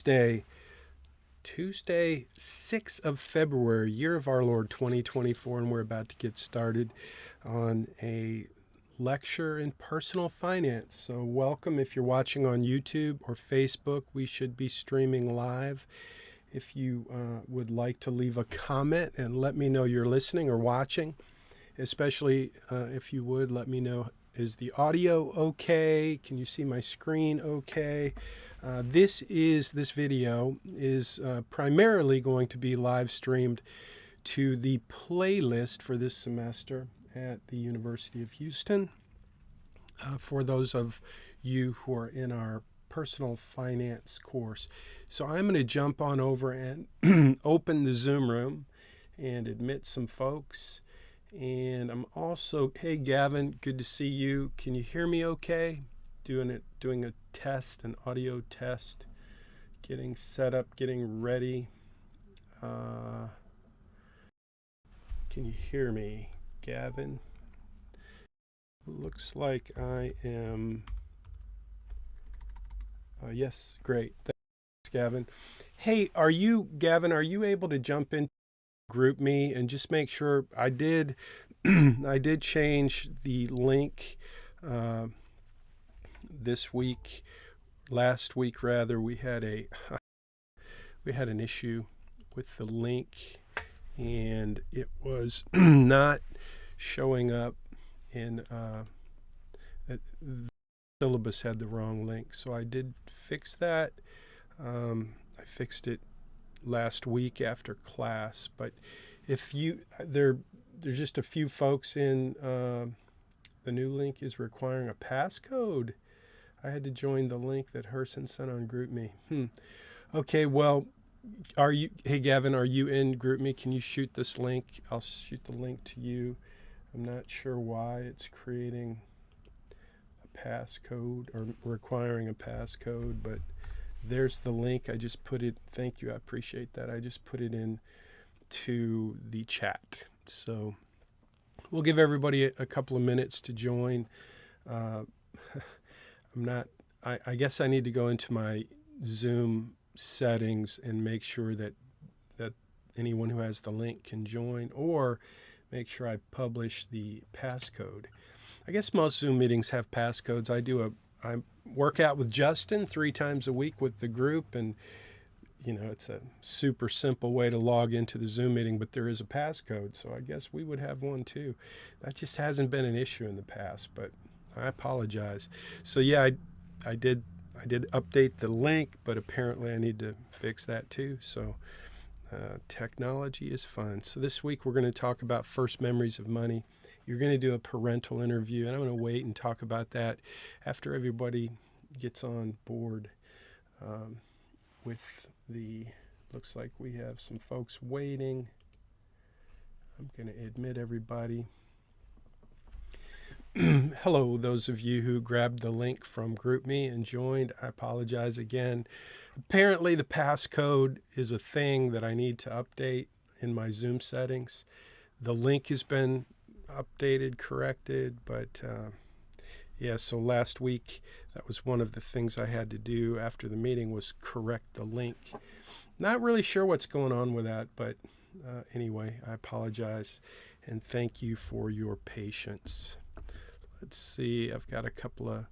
Tuesday, Tuesday, 6th of February, year of our Lord 2024, and we're about to get started on a lecture in personal finance. So welcome if you're watching on YouTube or Facebook. We should be streaming live. If you would like to leave a comment and let me know you're listening or watching, especially if you would let me know, is the audio okay? Can you see my screen okay? This video is primarily going to be live streamed to the playlist for this semester at the University of Houston. For those of you who are in our personal finance course. So I'm going to jump on over and open the Zoom room and admit some folks. And I'm also, hey Gavin, good to see you. Can you hear me okay? Doing a test, an audio test, getting set up, getting ready. Can you hear me, Gavin? Looks like I am. Yes, great. Thanks, Gavin. Hey, Gavin, are you able to jump in, group me, and just make sure I did I did change the link this week. Last week rather, we had an issue with the link, and it was not showing up in the syllabus had the wrong link. So I did fix that. I fixed it last week after class, but if there's just a few folks in the new link is requiring a passcode. I had to join the link that Herson sent on GroupMe. Okay, well, hey Gavin, are you in GroupMe? Can you shoot this link? I'll shoot the link to you. I'm not sure why it's creating a passcode or requiring a passcode, but there's the link. I just put it, thank you, I appreciate that. I just put it in to the chat. So we'll give everybody a couple of minutes to join. I guess I need to go into my Zoom settings and make sure that anyone who has the link can join, or make sure I publish the passcode. I guess most Zoom meetings have passcodes. I work out with Justin 3 times a week with the group, and it's a super simple way to log into the Zoom meeting, but there is a passcode, so I guess we would have one too. That just hasn't been an issue in the past, but I apologize. So yeah, I did update the link, but apparently I need to fix that too. So technology is fun. So this week we're going to talk about first memories of money. You're going to do a parental interview, and I'm going to wait and talk about that after everybody gets on board with looks like we have some folks waiting. I'm going to admit everybody. Hello, those of you who grabbed the link from GroupMe and joined. I apologize again. Apparently the passcode is a thing that I need to update in my Zoom settings. The link has been updated, corrected, but yeah, so last week that was one of the things I had to do after the meeting, was correct the link. Not really sure what's going on with that, but anyway, I apologize and thank you for your patience. Let's see, I've got a couple of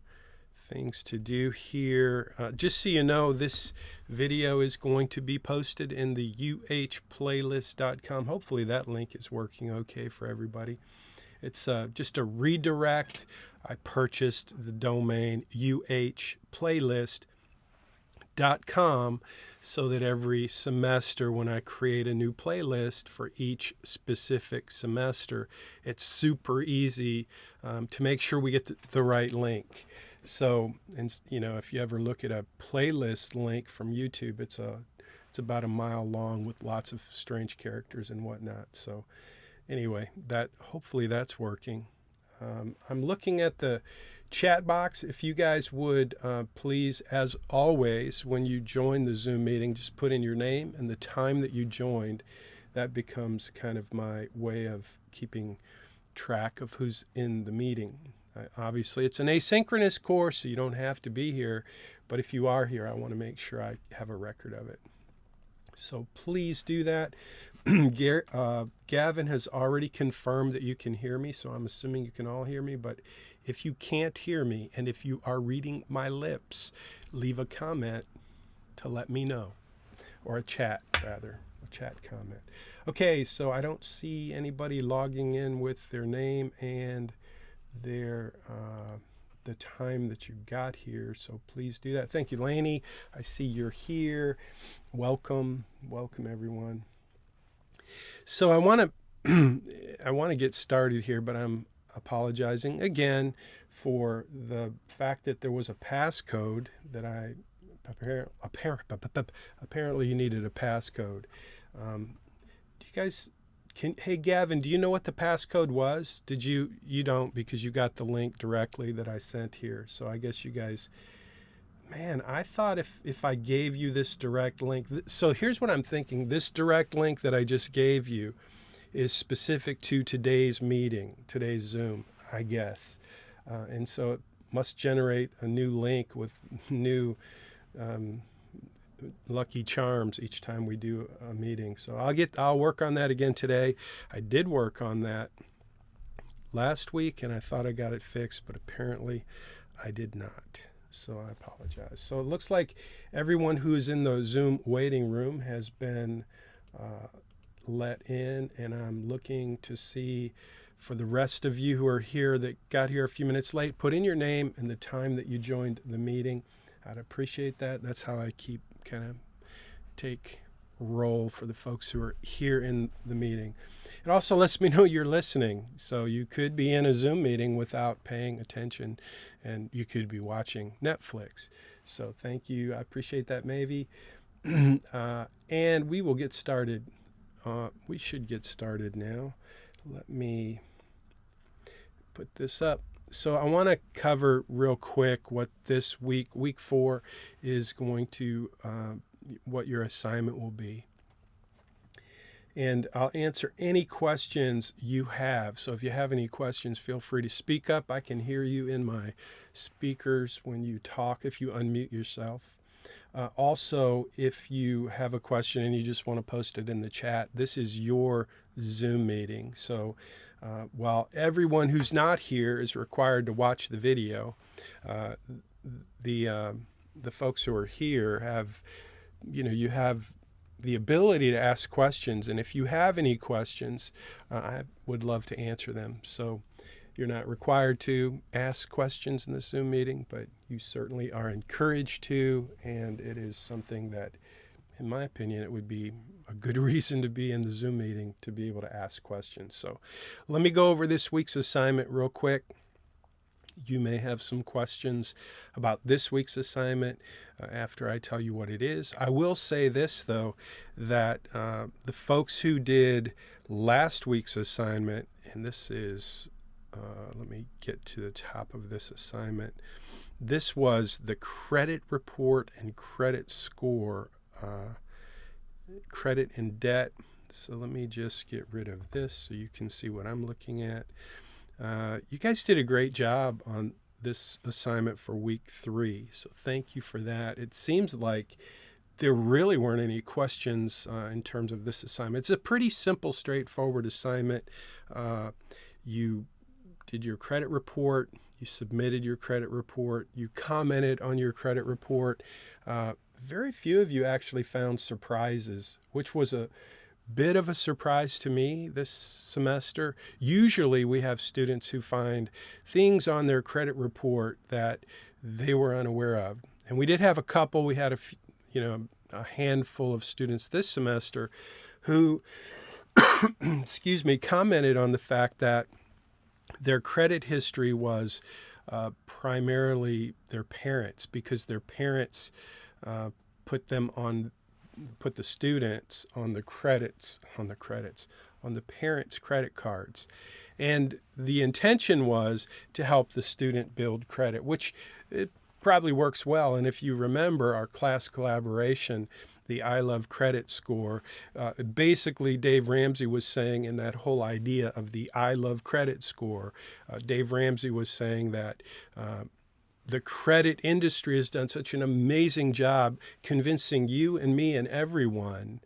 things to do here. Just so you know, this video is going to be posted in the uhplaylist.com. Hopefully that link is working okay for everybody. It's just a redirect. I purchased the domain uhplaylist.com so that every semester when I create a new playlist for each specific semester, it's super easy to make sure we get the right link. So, and if you ever look at a playlist link from YouTube, it's about a mile long with lots of strange characters and whatnot. So anyway, hopefully that's working. I'm looking at the chat box. If you guys would please, as always, when you join the Zoom meeting, just put in your name and the time that you joined. That becomes kind of my way of keeping track of who's in the meeting. Obviously, it's an asynchronous course, so you don't have to be here. But if you are here, I want to make sure I have a record of it. So please do that. Gavin has already confirmed that you can hear me, so I'm assuming you can all hear me. But if you can't hear me, and if you are reading my lips, leave a comment to let me know, or a chat comment. Okay, so I don't see anybody logging in with their name and their the time that you got here, so please do that. Thank you, Laney. I see you're here. Welcome everyone. So I want to get started here, but I'm apologizing again for the fact that there was a passcode that apparently you needed a passcode. Do you guys hey Gavin, do you know what the passcode was? Did you don't, because you got the link directly that I sent here. So I guess you guys, man, I thought if I gave you this direct link, so here's what I'm thinking. This direct link that I just gave you is specific to today's meeting, today's Zoom, I guess. And so it must generate a new link with new lucky charms each time we do a meeting. So I'll work on that again today. I did work on that last week and I thought I got it fixed, but apparently I did not. So I apologize. So it looks like everyone who's in the Zoom waiting room has been let in, and I'm looking to see for the rest of you who are here that got here a few minutes late, put in your name and the time that you joined the meeting. I'd appreciate that. That's how I keep take roll for the folks who are here in the meeting. It also lets me know you're listening. So you could be in a Zoom meeting without paying attention, and you could be watching Netflix. So thank you. I appreciate that, Mavie. And we will get started. We should get started now. Let me put this up. So I want to cover real quick what this week 4, is going to, what your assignment will be. And I'll answer any questions you have. So if you have any questions, feel free to speak up. I can hear you in my speakers when you talk, if you unmute yourself. Also, if you have a question and you just want to post it in the chat, this is your Zoom meeting. So while everyone who's not here is required to watch the video, the folks who are here have, you have the ability to ask questions. And if you have any questions, I would love to answer them. So you're not required to ask questions in the Zoom meeting, but you certainly are encouraged to, and it is something that, in my opinion, it would be a good reason to be in the Zoom meeting, to be able to ask questions. So let me go over this week's assignment real quick. You may have some questions about this week's assignment after I tell you what it is. I will say this, though, that the folks who did last week's assignment, and this is, let me get to the top of this assignment. This was the credit report and credit score, credit and debt. So let me just get rid of this so you can see what I'm looking at. You guys did a great job on this assignment for week 3, so thank you for that. It seems like there really weren't any questions in terms of this assignment. It's a pretty simple, straightforward assignment. You did your credit report, you submitted your credit report, you commented on your credit report. Very few of you actually found surprises, which was a bit of a surprise to me this semester. Usually we have students who find things on their credit report that they were unaware of. And we did have a couple. We had a handful of students this semester who, excuse me, commented on the fact that their credit history was primarily their parents, because their parents put the students on the parents' credit cards. And the intention was to help the student build credit, which it probably works well. And if you remember our class collaboration, the I Love Credit score, basically Dave Ramsey was saying in that whole idea of the I Love Credit score, Dave Ramsey was saying that the credit industry has done such an amazing job convincing you and me and everyone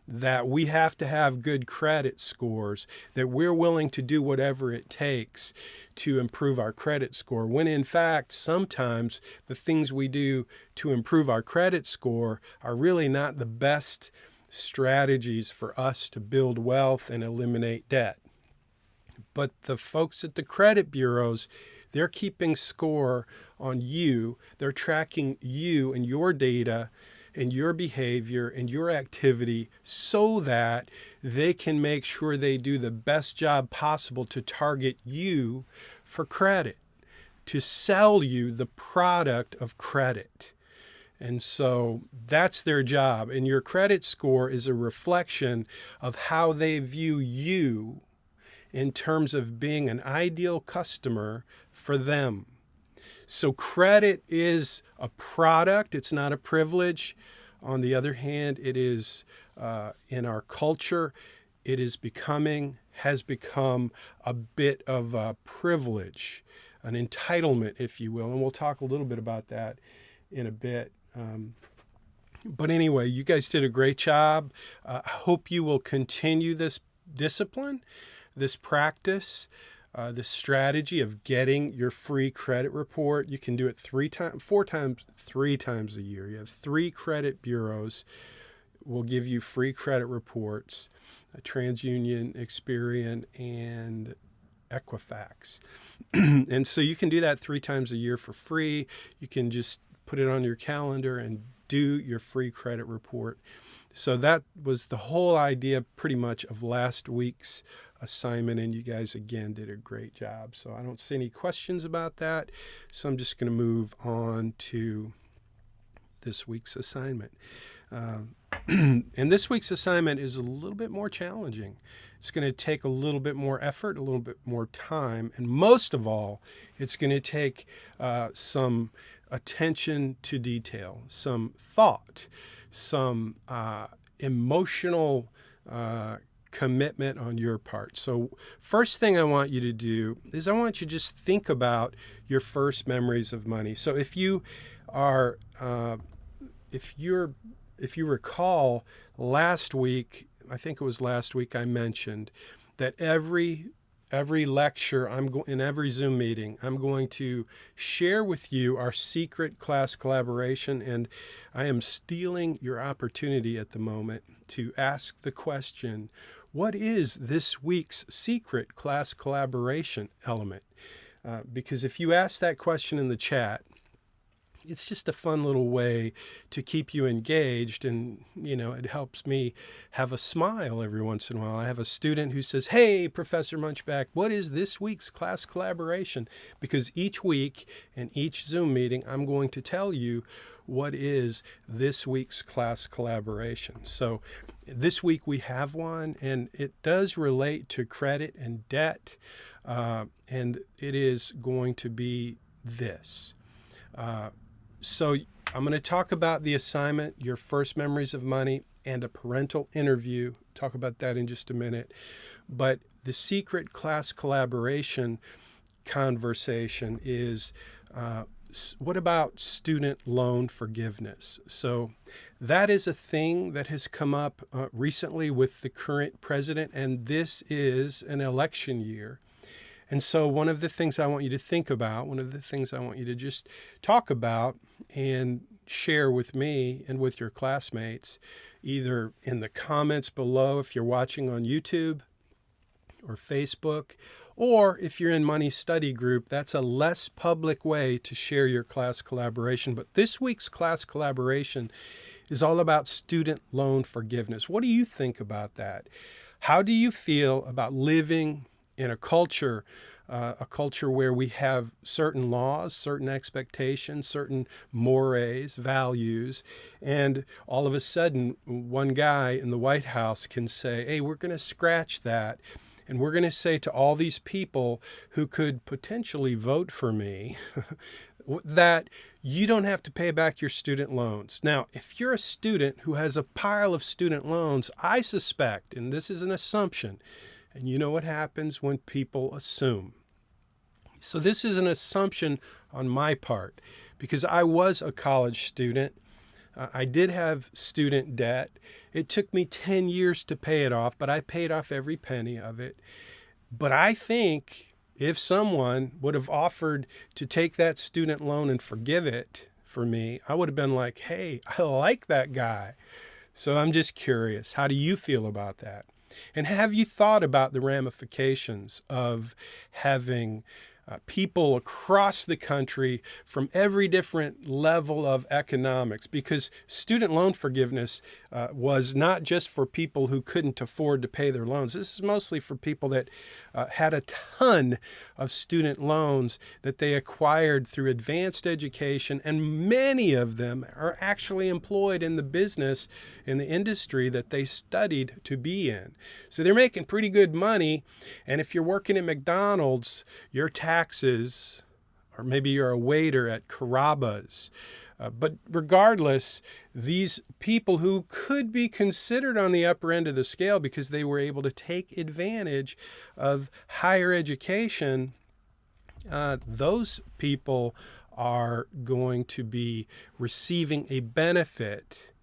that we have to have good credit scores, that we're willing to do whatever it takes to improve our credit score, when in fact, sometimes the things we do to improve our credit score are really not the best strategies for us to build wealth and eliminate debt. But the folks at the credit bureaus, they're keeping score on you. They're tracking you and your data and your behavior and your activity so that they can make sure they do the best job possible to target you for credit, to sell you the product of credit. And so that's their job. And your credit score is a reflection of how they view you in terms of being an ideal customer for them. So credit is a product, it's not a privilege. On the other hand, it is in our culture, it has become a bit of a privilege, an entitlement, if you will. And we'll talk a little bit about that in a bit. But anyway, you guys did a great job. I hope you will continue this discipline, this practice, this strategy of getting your free credit report. You can do it three times a year. You have 3 credit bureaus will give you free credit reports, TransUnion, Experian, and Equifax. And so you can do that 3 times a year for free. You can just put it on your calendar and do your free credit report. So that was the whole idea pretty much of last week's assignment, and you guys again did a great job. So I don't see any questions about that. So I'm just going to move on to this week's assignment. And this week's assignment is a little bit more challenging. It's going to take a little bit more effort, a little bit more time, and most of all, it's going to take some attention to detail, some thought, some emotional commitment on your part. So first thing I want you to do is I want you to just think about your first memories of money. So if you are, if you recall last week, I think it was last week I mentioned that every lecture, in every Zoom meeting, I'm going to share with you our secret class collaboration, and I am stealing your opportunity at the moment to ask the question, what is this week's secret class collaboration element? Because if you ask that question in the chat, it's just a fun little way to keep you engaged, and it helps me have a smile every once in a while. I have a student who says, "Hey, Professor Munchbach, what is this week's class collaboration?" Because each week and each Zoom meeting, I'm going to tell you what is this week's class collaboration. So this week we have one, and it does relate to credit and debt, and it is going to be this. So I'm going to talk about the assignment, your first memories of money, and a parental interview. Talk about that in just a minute. But the secret class collaboration conversation is, what about student loan forgiveness? So that is a thing that has come up recently with the current president, and this is an election year. And so one of the things I want you to think about, one of the things I want you to just talk about and share with me and with your classmates, either in the comments below if you're watching on YouTube or Facebook, or if you're in Money Study Group, that's a less public way to share your class collaboration. But this week's class collaboration is all about student loan forgiveness. What do you think about that? How do you feel about living in a culture where we have certain laws, certain expectations, certain mores, values, and all of a sudden one guy in the White House can say, hey, we're going to scratch that, and we're going to say to all these people who could potentially vote for me, that you don't have to pay back your student loans. Now, if you're a student who has a pile of student loans, I suspect, and this is an assumption, and you know what happens when people assume. So this is an assumption on my part because I was a college student. I did have student debt. It took me 10 years to pay it off, but I paid off every penny of it. But I think if someone would have offered to take that student loan and forgive it for me, I would have been like, hey, I like that guy. So I'm just curious, how do you feel about that? And have you thought about the ramifications of having people across the country from every different level of economics? Because student loan forgiveness was not just for people who couldn't afford to pay their loans. This is mostly for people that had a ton of student loans that they acquired through advanced education, and many of them are actually employed in the business, in the industry that they studied to be in. So they're making pretty good money, and if you're working at McDonald's, your taxes, or maybe you're a waiter at Carrabba's, but regardless, these people who could be considered on the upper end of the scale because they were able to take advantage of higher education, those people are going to be receiving a benefit.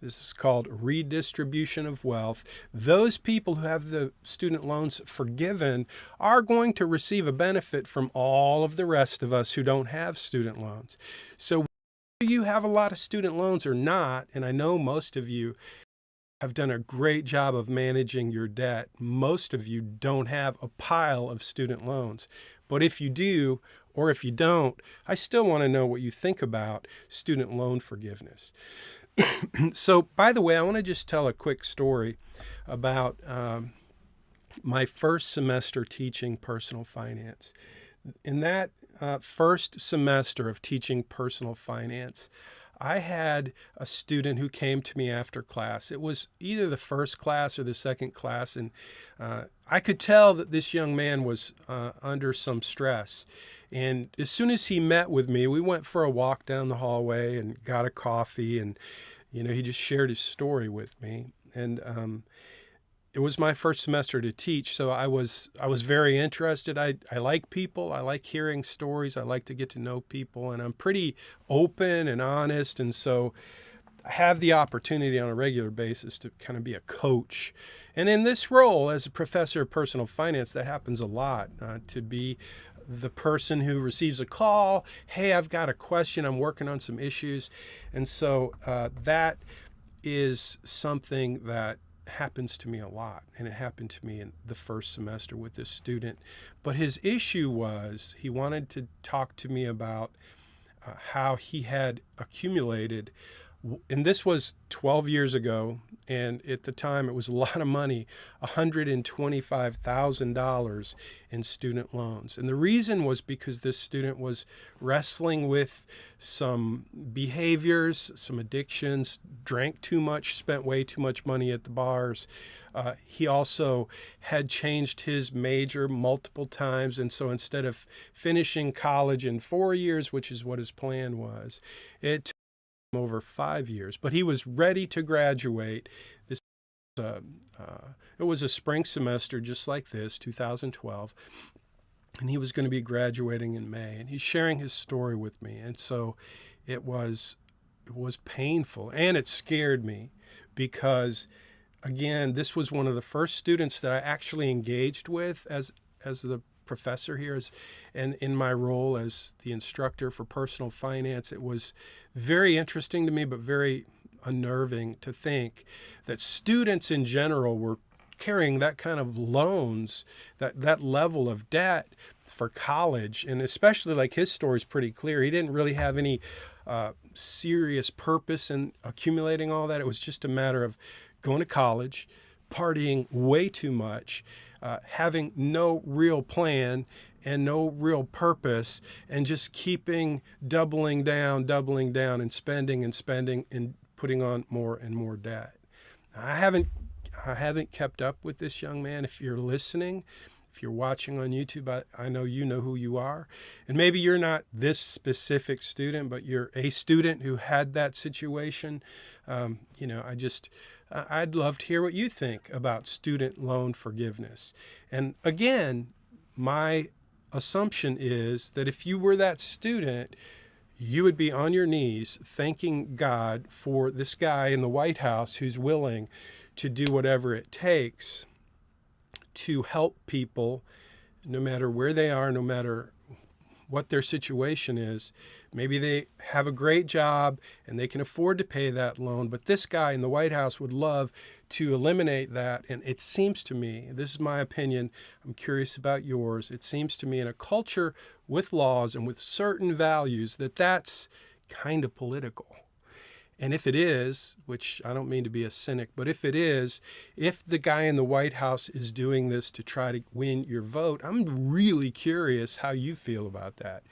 This is called redistribution of wealth. Those people who have the student loans forgiven are going to receive a benefit from all of the rest of us who don't have student loans. So you have a lot of student loans or not, and I know most of you have done a great job of managing your debt. Most of you don't have a pile of student loans. But if you do, or if you don't, I still want to know what you think about student loan forgiveness. So, by the way, I want to just tell a quick story about my first semester teaching personal finance. In that first semester of teaching personal finance, I had a student who came to me after class. It was either the first class or the second class, and I could tell that this young man was under some stress. And as soon as he met with me, we went for a walk down the hallway and got a coffee, and he just shared his story with me. And it was my first semester to teach, so I was very interested. I like people. I like hearing stories. I like to get to know people, and I'm pretty open and honest. And so I have the opportunity on a regular basis to kind of be a coach. And in this role as a professor of personal finance, that happens a lot, to be the person who receives a call. Hey, I've got a question. I'm working on some issues. And so that is something that happens to me a lot, and it happened to me in the first semester with this student. But his issue was he wanted to talk to me about how he had accumulated, and this was 12 years ago, and at the time it was a lot of money, $125,000 in student loans. And the reason was because this student was wrestling with some behaviors, some addictions, drank too much, spent way too much money at the bars. He also had changed his major multiple times, and so instead of finishing college in 4 years, which is what his plan was, it took him over 5 years. But he was ready to graduate. It was a spring semester just like this, 2012, and he was going to be graduating in May, and he's sharing his story with me. And so it was painful, and it scared me because, again, this was one of the first students that I actually engaged with as the professor here, and in my role as the instructor for personal finance. It was very interesting to me, but very unnerving to think that students in general were carrying that kind of loans, that level of debt for college. And especially, like, his story is pretty clear. He didn't really have any serious purpose in accumulating all that. It was just a matter of going to college, partying way too much, having no real plan and no real purpose, and just keeping doubling down and spending and putting on more and more debt. I haven't kept up with this young man. If you're listening, If you're watching on YouTube, I know you know who you are. And maybe you're not this specific student, but you're a student who had that situation. I'd love to hear what you think about student loan forgiveness. And again, my assumption is that if you were that student, you would be on your knees thanking God for this guy in the White House who's willing to do whatever it takes to help people, no matter where they are, no matter what their situation is. Maybe they have a great job and they can afford to pay that loan, but this guy in the White House would love to eliminate that. And it seems to me, this is my opinion, I'm curious about yours, it seems to me in a culture with laws and with certain values that that's kind of political. And if it is, which I don't mean to be a cynic, but if it is, if the guy in the White House is doing this to try to win your vote, I'm really curious how you feel about that.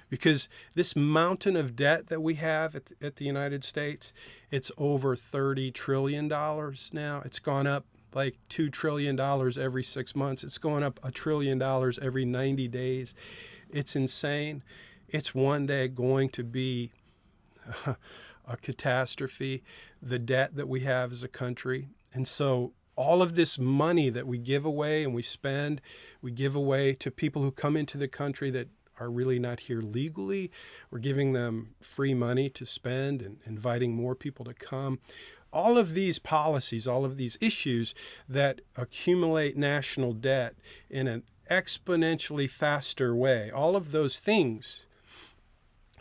Because this mountain of debt that we have at the United States, it's over $30 trillion now. It's gone up like $2 trillion every 6 months. It's going up $1 trillion every 90 days. It's insane. It's one day going to be a catastrophe, the debt that we have as a country. And so all of this money that we give away and we spend, we give away to people who come into the country that are really not here legally. We're giving them free money to spend and inviting more people to come. All of these policies, all of these issues that accumulate national debt in an exponentially faster way, all of those things,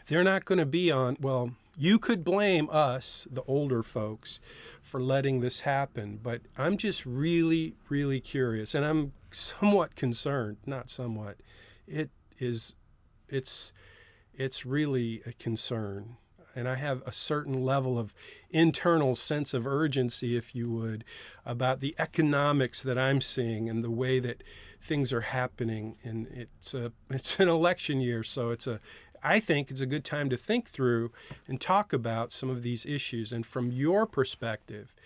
they're not going to be on, well, you could blame us, the older folks, for letting this happen, but I'm just really, really curious, and I'm somewhat concerned, not somewhat. It's really a concern, and I have a certain level of internal sense of urgency, if you would, about the economics that I'm seeing and the way that things are happening. And it's an election year, so I think it's a good time to think through and talk about some of these issues. And from your perspective,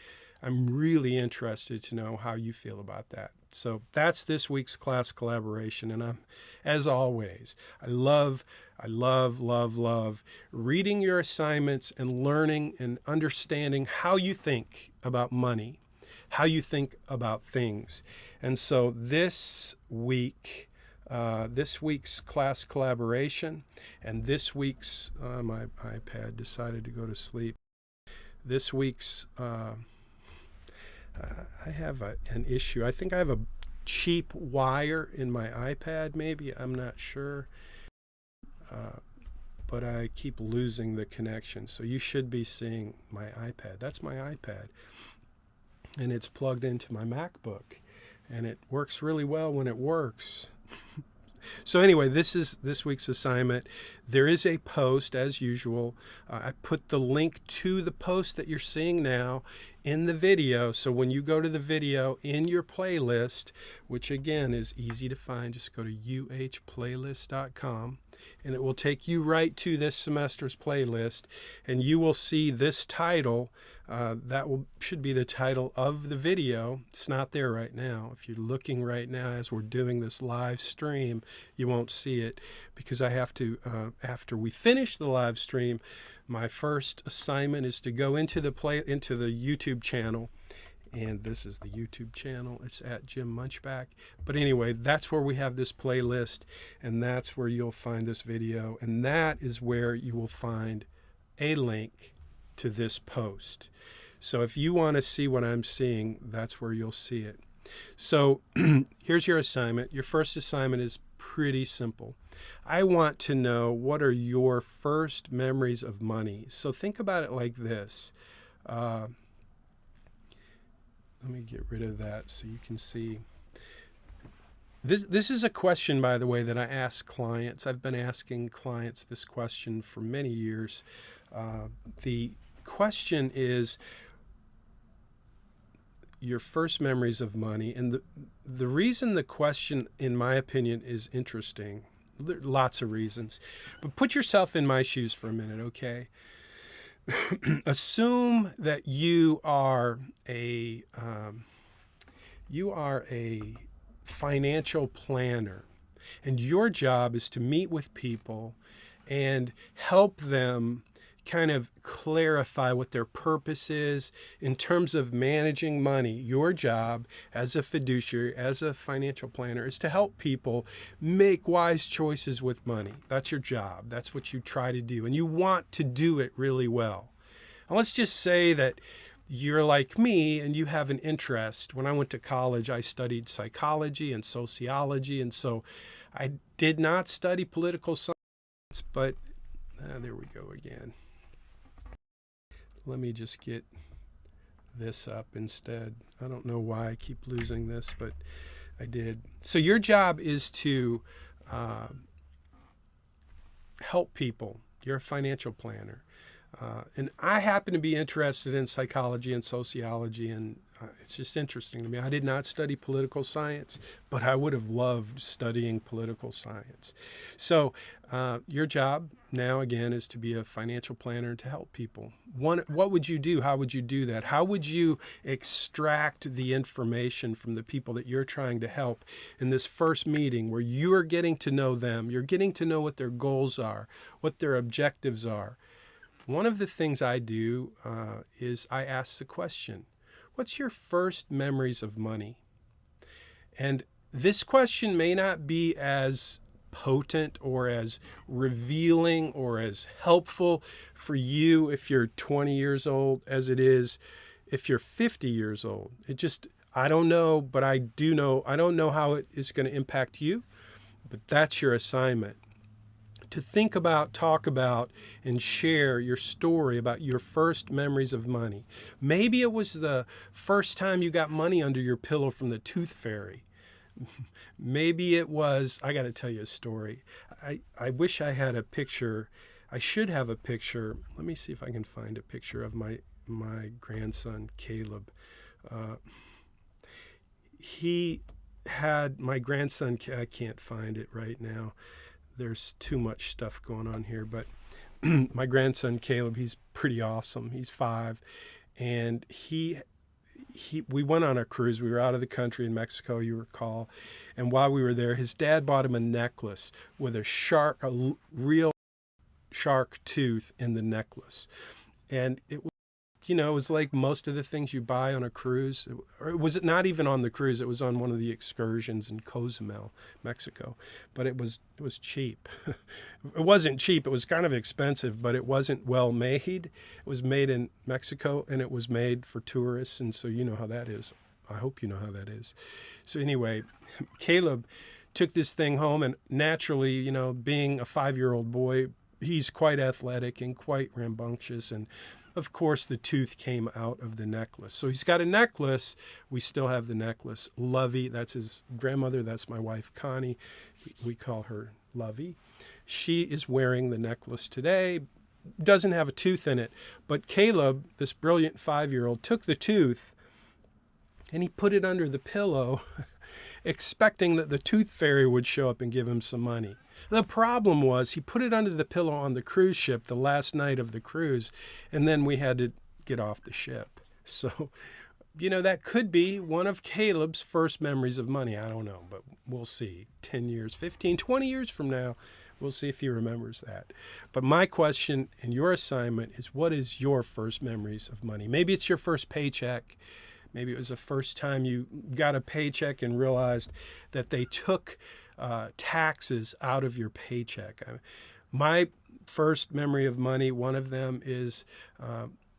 I'm really interested to know how you feel about that. So that's this week's class collaboration. And as always, I love reading your assignments and learning and understanding how you think about money, how you think about things. And so this week's class collaboration and this week's, my iPad decided to go to sleep. This week's, I have an issue. I think I have a cheap wire in my iPad, maybe. I'm not sure. But I keep losing the connection. So you should be seeing my iPad. That's my iPad. And it's plugged into my MacBook. And it works really well when it works. So anyway, this is this week's assignment. There is a post, as usual. I put the link to the post that you're seeing now in the video. So when you go to the video in your playlist, which again is easy to find, just go to uhplaylist.com, and it will take you right to this semester's playlist, and you will see this title. Should be the title of the video. It's not there right now. If you're looking right now as we're doing this live stream, you won't see it because I have to, after we finish the live stream, my first assignment is to go into the YouTube channel. And this is the YouTube channel. It's at Jim Munchbach. But anyway, that's where we have this playlist, and that's where you'll find this video, and that is where you will find a link to this post. So if you want to see what I'm seeing, that's where you'll see it. So here's your assignment. Your first assignment is pretty simple. I want to know, what are your first memories of money? So think about it like this. Let me get rid of that so you can see. This is a question, by the way, that I ask clients. I've been asking clients this question for many years. The question is your first memories of money. And the reason the question, in my opinion, is interesting, there are lots of reasons, but put yourself in my shoes for a minute, okay? Assume that you are a financial planner. And your job is to meet with people and help them kind of clarify what their purpose is in terms of managing money. Your job as a fiduciary, as a financial planner, is to help people make wise choices with money. That's your job. That's what you try to do. And you want to do it really well. And let's just say that you're like me and you have an interest. When I went to college, I studied psychology and sociology. And so I did not study political science, but there we go again. Let me just get this up instead. I don't know why I keep losing this, but I did. So your job is to help people. You're a financial planner. And I happen to be interested in psychology and sociology, and it's just interesting to me. I did not study political science, but I would have loved studying political science. So your job now, again, is to be a financial planner and to help people. What would you do? How would you do that? How would you extract the information from the people that you're trying to help in this first meeting where you are getting to know them? You're getting to know what their goals are, what their objectives are. One of the things I do is I ask the question, what's your first memories of money? And this question may not be as potent or as revealing or as helpful for you if you're 20 years old as it is if you're 50 years old. I don't know, but I do know, I don't know how it is going to impact you, but that's your assignment. To think about, talk about, and share your story about your first memories of money. Maybe it was the first time you got money under your pillow from the tooth fairy. Maybe it was, I got to tell you a story. I wish I had a picture. I should have a picture. Let me see if I can find a picture of my grandson, Caleb. My grandson, I can't find it right now. There's too much stuff going on here, but my grandson Caleb, he's pretty awesome. He's 5, and we went on a cruise. We were out of the country in Mexico, you recall, and while we were there, his dad bought him a necklace with a real shark tooth in the necklace, and it was. It was like most of the things you buy on a cruise. Or was it not even on the cruise? It was on one of the excursions in Cozumel, Mexico. But it was cheap. It wasn't cheap. It was kind of expensive, but it wasn't well made. It was made in Mexico, and it was made for tourists. And so you know how that is. I hope you know how that is. So anyway, Caleb took this thing home, and naturally, being a 5-year-old boy, he's quite athletic and quite rambunctious, and of course, the tooth came out of the necklace. So he's got a necklace. We still have the necklace. Lovey, that's his grandmother. That's my wife, Connie. We call her Lovey. She is wearing the necklace today. Doesn't have a tooth in it. But Caleb, this brilliant 5-year-old, took the tooth and he put it under the pillow, expecting that the tooth fairy would show up and give him some money. The problem was he put it under the pillow on the cruise ship the last night of the cruise, and then we had to get off the ship. So, that could be one of Caleb's first memories of money. I don't know, but we'll see. 10 years, 15, 20 years from now, we'll see if he remembers that. But my question and your assignment is, what is your first memories of money? Maybe it's your first paycheck. Maybe it was the first time you got a paycheck and realized that they took taxes out of your paycheck. My first memory of money, one of them is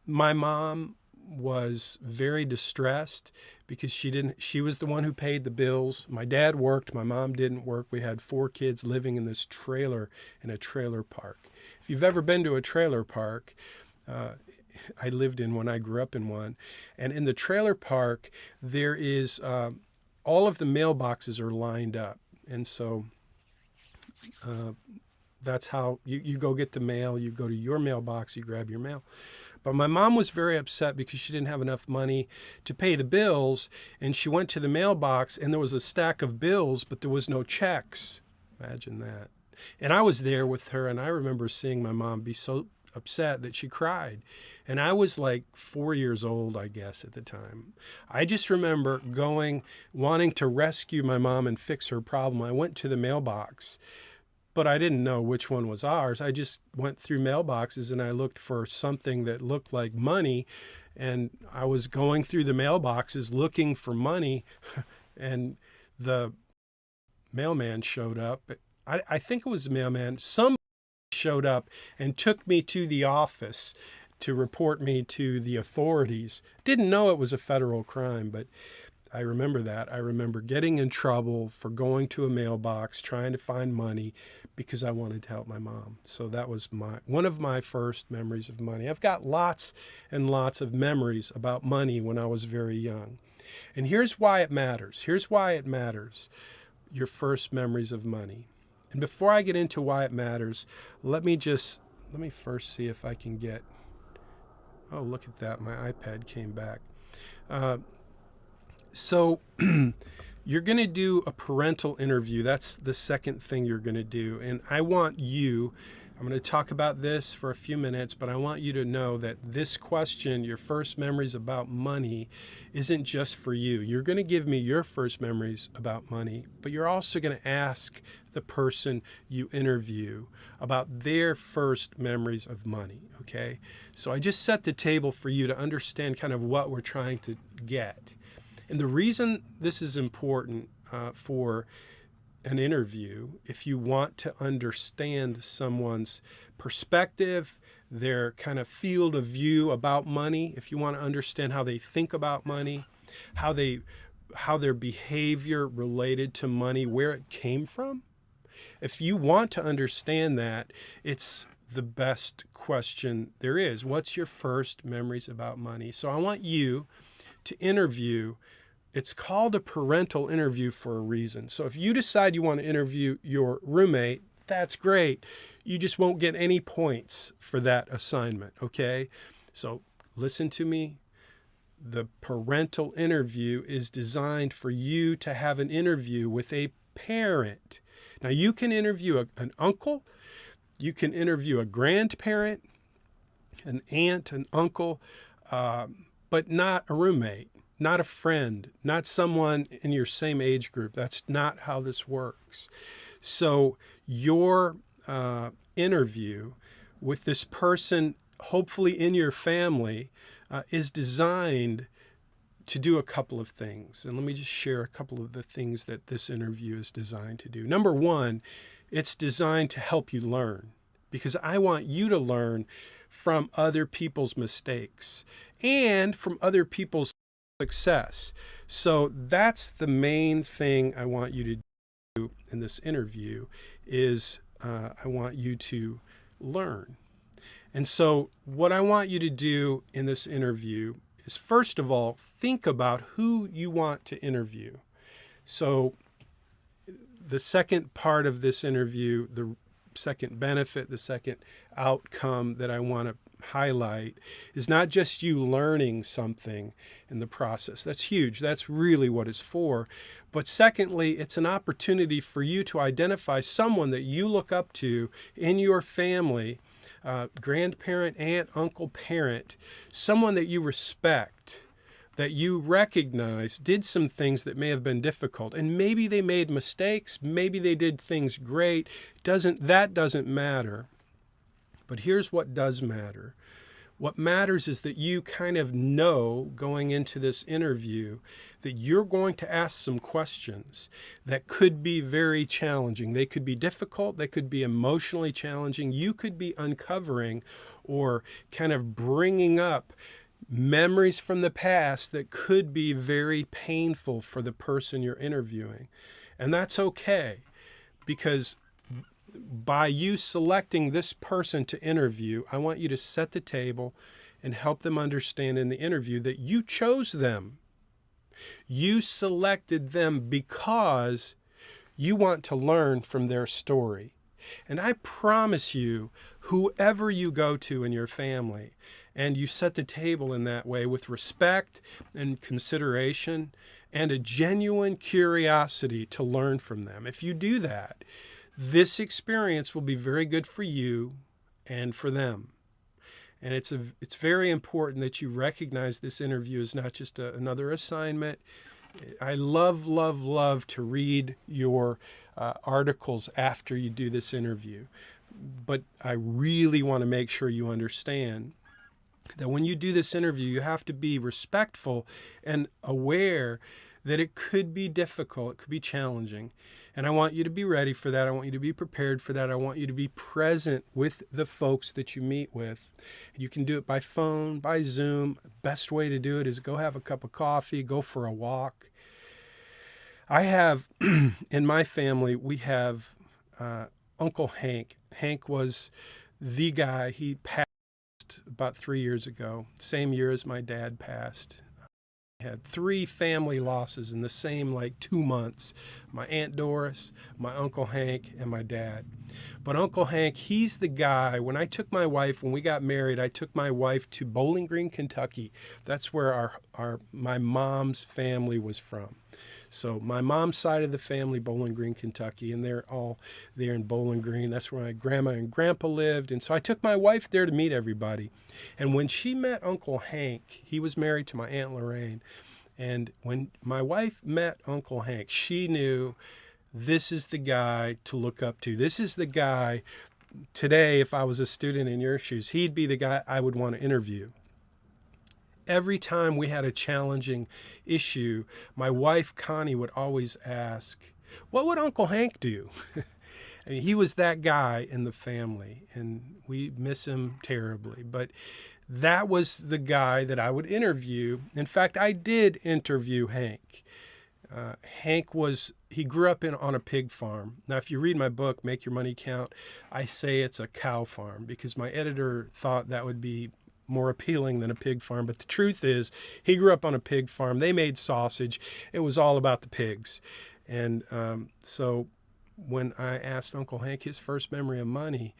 my mom was very distressed because she was the one who paid the bills. My dad worked, my mom didn't work. We had 4 kids living in this trailer in a trailer park. If you've ever been to a trailer park, I lived in one, I grew up in one, and in the trailer park there is all of the mailboxes are lined up. And so that's how you go get the mail. You go to your mailbox, you grab your mail. But my mom was very upset because she didn't have enough money to pay the bills. And she went to the mailbox and there was a stack of bills, but there was no checks. Imagine that. And I was there with her, and I remember seeing my mom be so upset that she cried. And I was like 4 years old, I guess, at the time. I just remember wanting to rescue my mom and fix her problem. I went to the mailbox, but I didn't know which one was ours. I just went through mailboxes and I looked for something that looked like money. And I was going through the mailboxes looking for money, and the mailman showed up. I think it was the mailman. Somebody showed up and took me to the office to report me to the authorities. Didn't know it was a federal crime, but I remember that. I remember getting in trouble for going to a mailbox, trying to find money because I wanted to help my mom. So that was one of my first memories of money. I've got lots and lots of memories about money when I was very young. And here's why it matters. Here's why it matters, your first memories of money. And before I get into why it matters, let me first see if I can get, oh, look at that, my iPad came back. So you're going to do a parental interview. That's the second thing you're going to do. And I'm going to talk about this for a few minutes, but I want you to know that this question, your first memories about money, isn't just for you. You're going to give me your first memories about money, but you're also going to ask the person you interview about their first memories of money, okay? So I just set the table for you to understand kind of what we're trying to get. And the reason this is important for an interview, if you want to understand someone's perspective, their kind of field of view about money, if you want to understand how they think about money, how their behavior related to money, where it came from, if you want to understand that, it's the best question there is. What's your first memories about money? So I want you to interview. It's called a parental interview for a reason. So if you decide you want to interview your roommate, that's great. You just won't get any points for that assignment, okay? So listen to me. The parental interview is designed for you to have an interview with a parent. Now, you can interview an uncle, you can interview a grandparent, an aunt, an uncle, but not a roommate, not a friend, not someone in your same age group. That's not how this works. So your interview with this person, hopefully in your family, is designed to do a couple of things. And let me just share a couple of the things that this interview is designed to do. Number one, it's designed to help you learn, because I want you to learn from other people's mistakes and from other people's success. So that's the main thing I want you to do in this interview is I want you to learn. And so what I want you to do in this interview is, first of all, think about who you want to interview. So the second part of this interview, the second benefit, the second outcome that I want to highlight is not just you learning something in the process. That's huge. That's really what it's for. But secondly, it's an opportunity for you to identify someone that you look up to in your family, grandparent, aunt, uncle, parent, someone that you respect, that you recognize did some things that may have been difficult. And maybe they made mistakes. Maybe they did things great. That doesn't matter. But here's what does matter. What matters is that you kind of know going into this interview that you're going to ask some questions that could be very challenging. They could be difficult. They could be emotionally challenging. You could be uncovering or kind of bringing up memories from the past that could be very painful for the person you're interviewing. And that's okay, because by you selecting this person to interview, I want you to set the table and help them understand in the interview that you chose them. You selected them because you want to learn from their story. And I promise you, whoever you go to in your family, and you set the table in that way with respect and consideration and a genuine curiosity to learn from them, if you do that, this experience will be very good for you and for them. And it's very important that you recognize this interview is not just another assignment. I love to read your articles after you do this interview. But I really want to make sure you understand that when you do this interview, you have to be respectful and aware that it could be difficult, it could be challenging. And I want you to be ready for that. I want you to be prepared for that. I want you to be present with the folks that you meet with. You can do it by phone, by Zoom. Best way to do it is go have a cup of coffee, go for a walk. I have, in my family, we have Uncle Hank. Hank was the guy. He passed about 3 years ago, same year as my dad passed. I had 3 family losses in the same 2 months. My Aunt Doris, my Uncle Hank, and my dad. But Uncle Hank, he's the guy. When we got married, I took my wife to Bowling Green, Kentucky. That's where my mom's family was from. So my mom's side of the family, Bowling Green, Kentucky, and they're all there in Bowling Green. That's where my grandma and grandpa lived. And so I took my wife there to meet everybody. And when she met Uncle Hank, he was married to my Aunt Lorraine. And when my wife met Uncle Hank, she knew this is the guy to look up to. This is the guy today, if I was a student in your shoes, he'd be the guy I would want to interview. Every time we had a challenging issue, my wife, Connie, would always ask, what would Uncle Hank do? I mean, he was that guy in the family, and we miss him terribly. But that was the guy that I would interview. In fact, I did interview Hank. He grew up on a pig farm. Now, if you read my book, Make Your Money Count, I say it's a cow farm because my editor thought that would be more appealing than a pig farm. But the truth is, he grew up on a pig farm. They made sausage. It was all about the pigs. And so when I asked Uncle Hank his first memory of money,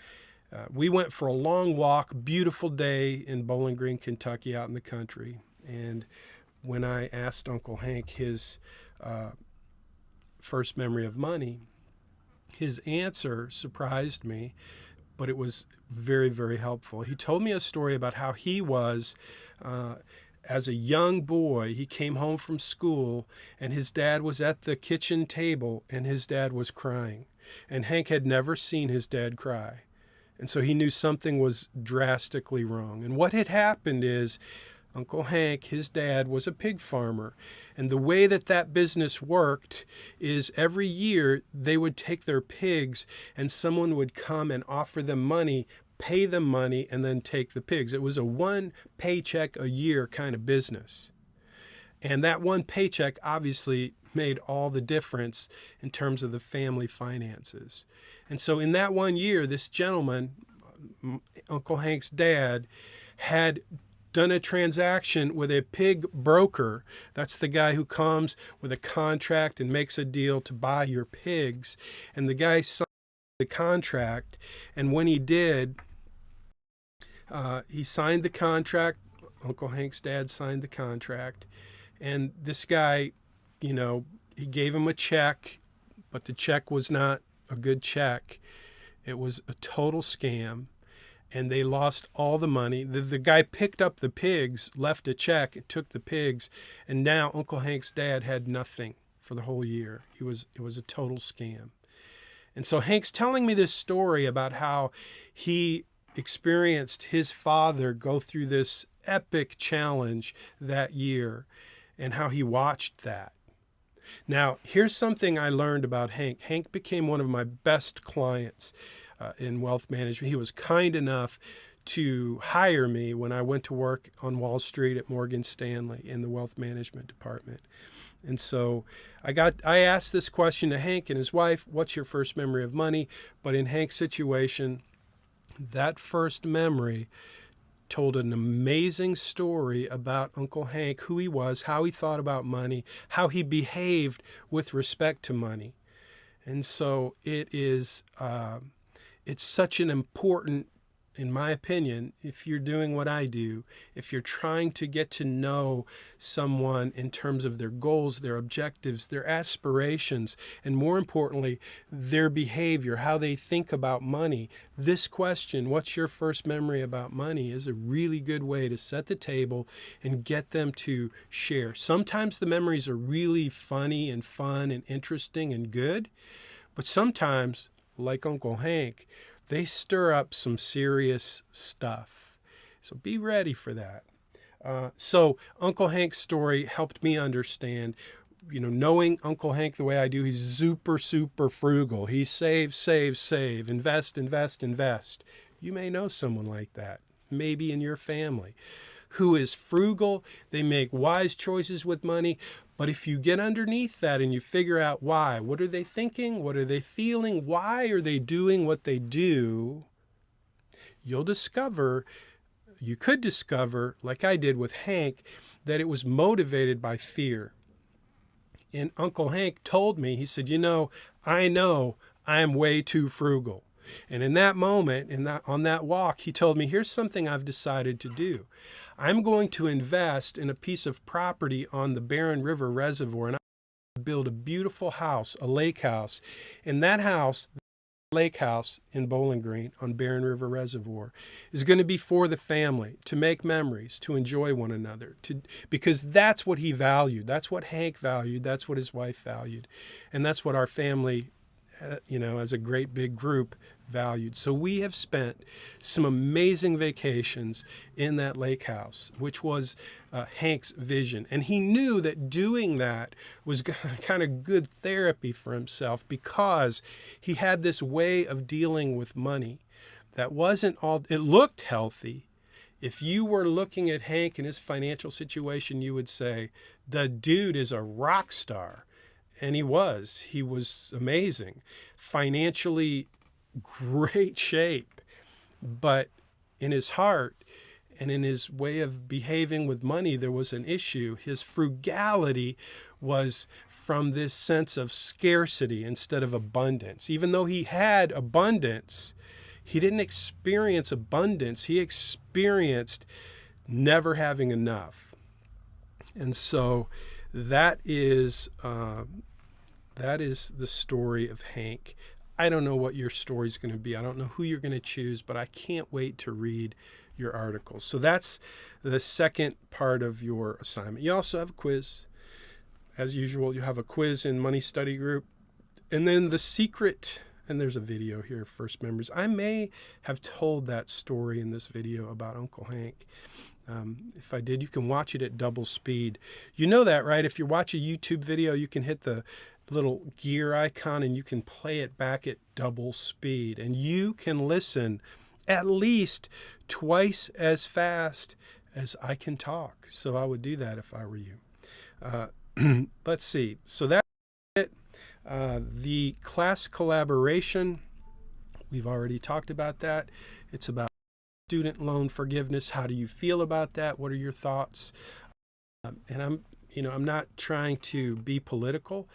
we went for a long walk, beautiful day in Bowling Green, Kentucky, out in the country. And when I asked Uncle Hank his first memory of money, his answer surprised me, but it was very, very helpful. He told me a story about how he was, as a young boy, he came home from school and his dad was at the kitchen table and his dad was crying. And Hank had never seen his dad cry. And so he knew something was drastically wrong. And what had happened is Uncle Hank, his dad, was a pig farmer. And the way that business worked is every year they would take their pigs and someone would come and offer them money, pay them money, and then take the pigs. It was a one paycheck a year kind of business. And that one paycheck obviously made all the difference in terms of the family finances. And so in that one year, this gentleman, Uncle Hank's dad, had done a transaction with a pig broker. That's the guy who comes with a contract and makes a deal to buy your pigs. And the guy signed the contract. And when he did, he signed the contract. Uncle Hank's dad signed the contract. And this guy, he gave him a check, but the check was not a good check. It was a total scam. And they lost all the money. The guy picked up the pigs, left a check, and took the pigs, and now Uncle Hank's dad had nothing for the whole year. It was a total scam. And so Hank's telling me this story about how he experienced his father go through this epic challenge that year and how he watched that. Now, here's something I learned about Hank. Hank became one of my best clients in wealth management. He was kind enough to hire me when I went to work on Wall Street at Morgan Stanley in the wealth management department. And so I asked this question to Hank and his wife, what's your first memory of money? But in Hank's situation, that first memory told an amazing story about Uncle Hank, who he was, how he thought about money, how he behaved with respect to money. And so it's such an important in my opinion, if you're doing what I do, if you're trying to get to know someone in terms of their goals, their objectives, their aspirations, and more importantly, their behavior, how they think about money, this question, what's your first memory about money, is a really good way to set the table and get them to share. Sometimes the memories are really funny and fun and interesting and good, but sometimes, like Uncle Hank, they stir up some serious stuff. So be ready for that. So Uncle Hank's story helped me understand, knowing Uncle Hank the way I do, he's super, super frugal. He save, save, save, invest, invest, invest. You may know someone like that, maybe in your family, who is frugal. They make wise choices with money. But if you get underneath that and you figure out why, what are they thinking? What are they feeling? Why are they doing what they do? You could discover, like I did with Hank, that it was motivated by fear. And Uncle Hank told me, he said, I know I'm way too frugal. And in that moment, on that walk, he told me, here's something I've decided to do. I'm going to invest in a piece of property on the Barren River Reservoir, and I'm going to build a beautiful house, a lake house. And that house, the lake house in Bowling Green on Barren River Reservoir, is going to be for the family, to make memories, to enjoy one another, because that's what he valued. That's what Hank valued. That's what his wife valued. And that's what our family, as a great big group, valued. So we have spent some amazing vacations in that lake house, which was Hank's vision. And he knew that doing that was kind of good therapy for himself, because he had this way of dealing with money that it looked healthy. If you were looking at Hank and his financial situation, you would say, the dude is a rock star. And he was amazing, financially great shape, but in his heart and in his way of behaving with money, there was an issue. His frugality was from this sense of scarcity instead of abundance. Even though he had abundance, he didn't experience abundance. He experienced never having enough. And so that is the story of Hank. I don't know what your story is going to be. I don't know who you're going to choose, but I can't wait to read your articles. So that's the second part of your assignment. You also have a quiz. As usual, you have a quiz in Money Study Group. And then the secret, and there's a video here, first memories. I may have told that story in this video about Uncle Hank. If I did, you can watch it at double speed. You know that, right? If you watch a YouTube video, you can hit the little gear icon and you can play it back at double speed. And you can listen at least twice as fast as I can talk. So I would do that if I were you. Let's see. So that's it. The class collaboration, we've already talked about that. It's about student loan forgiveness. How do you feel about that? What are your thoughts? And I'm not trying to be political.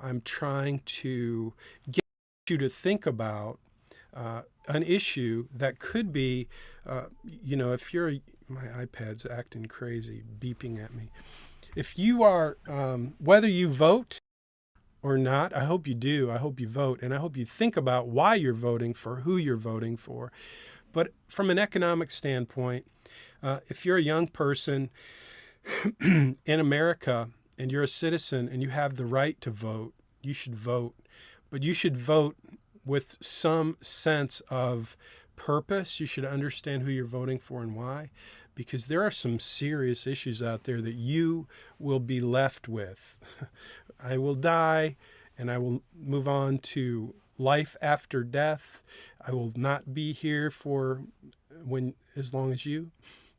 I'm trying to get you to think about an issue that could be, if my iPad's acting crazy, beeping at me. If you are, whether you vote or not, I hope you do. I hope you vote. And I hope you think about why you're voting for who you're voting for. But from an economic standpoint, if you're a young person in America and you're a citizen and you have the right to vote, you should vote. But you should vote with some sense of purpose. You should understand who you're voting for and why, because there are some serious issues out there that you will be left with. I will die and I will move on to life after death. I will not be here as long as you.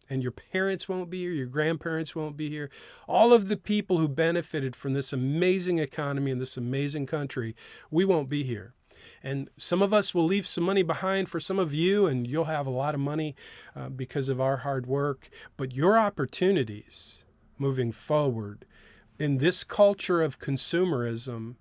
And your parents won't be here, your grandparents won't be here. All of the people who benefited from this amazing economy and this amazing country, we won't be here. And some of us will leave some money behind for some of you, and you'll have a lot of money because of our hard work. But your opportunities moving forward in this culture of consumerism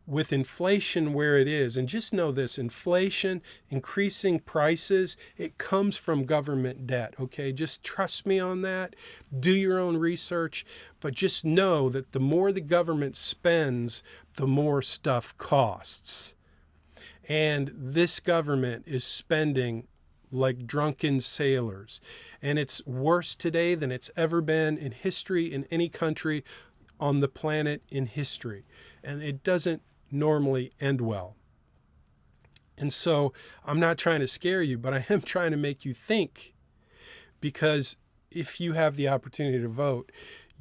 with inflation where it is, and just know this, inflation, increasing prices, it comes from government debt, okay? Just trust me on that. Do your own research, but just know that the more the government spends, the more stuff costs. And this government is spending like drunken sailors. And it's worse today than it's ever been in history in any country on the planet in history. And it doesn't normally end well. And so I'm not trying to scare you, but I am trying to make you think, because if you have the opportunity to vote,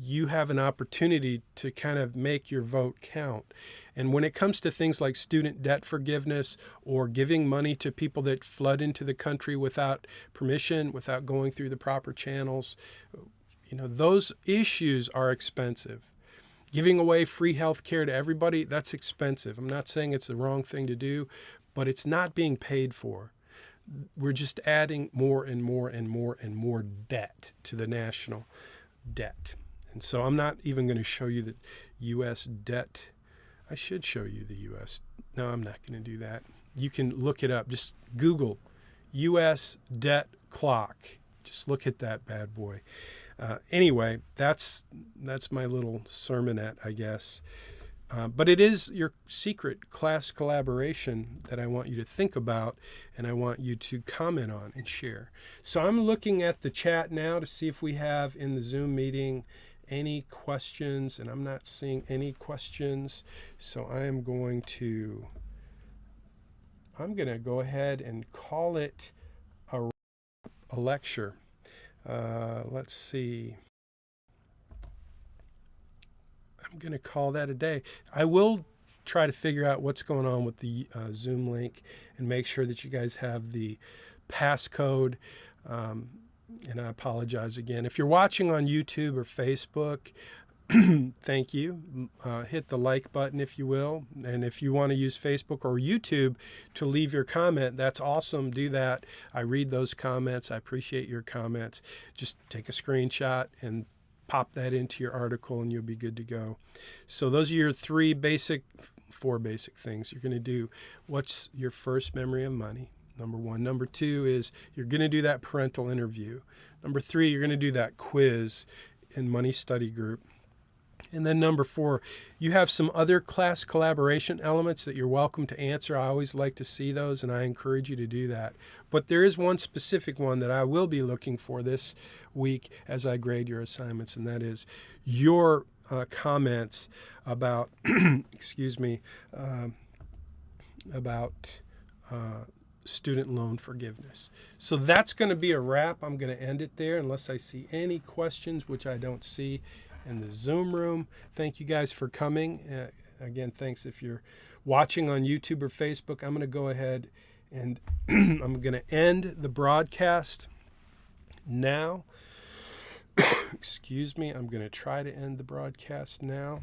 you have an opportunity to kind of make your vote count. And when it comes to things like student debt forgiveness or giving money to people that flood into the country without permission, without going through the proper channels, those issues are expensive. Giving away free health care to everybody, that's expensive. I'm not saying it's the wrong thing to do, but it's not being paid for. We're just adding more and more and more and more debt to the national debt. And so I'm not even going to show you the U.S. debt. I should show you the U.S. No, I'm not going to do that. You can look it up. Just Google U.S. debt clock. Just look at that bad boy. Anyway, that's my little sermonette, I guess. But it is your secret class collaboration that I want you to think about, and I want you to comment on and share. So I'm looking at the chat now to see if we have in the Zoom meeting any questions, and I'm not seeing any questions. So I'm going to go ahead and call it a lecture. Let's see. I'm going to call that a day. I will try to figure out what's going on with the Zoom link and make sure that you guys have the passcode. And I apologize again. If you're watching on YouTube or Facebook, thank you. Hit the like button if you will. And if you want to use Facebook or YouTube to leave your comment, that's awesome. Do that. I read those comments. I appreciate your comments. Just take a screenshot and pop that into your article and you'll be good to go. So those are your four basic things you're going to do. What's your first memory of money? Number one. Number two is you're going to do that parental interview. Number three, you're going to do that quiz in Money Study Group. And then number four, you have some other class collaboration elements that you're welcome to answer. I always like to see those, and I encourage you to do that. But there is one specific one that I will be looking for this week as I grade your assignments, and that is your comments about, about student loan forgiveness. So that's going to be a wrap. I'm going to end it there unless I see any questions, which I don't see in the Zoom room. Thank you guys for coming. Again, thanks if you're watching on YouTube or Facebook. I'm going to go ahead and I'm going to end the broadcast now. I'm going to try to end the broadcast now.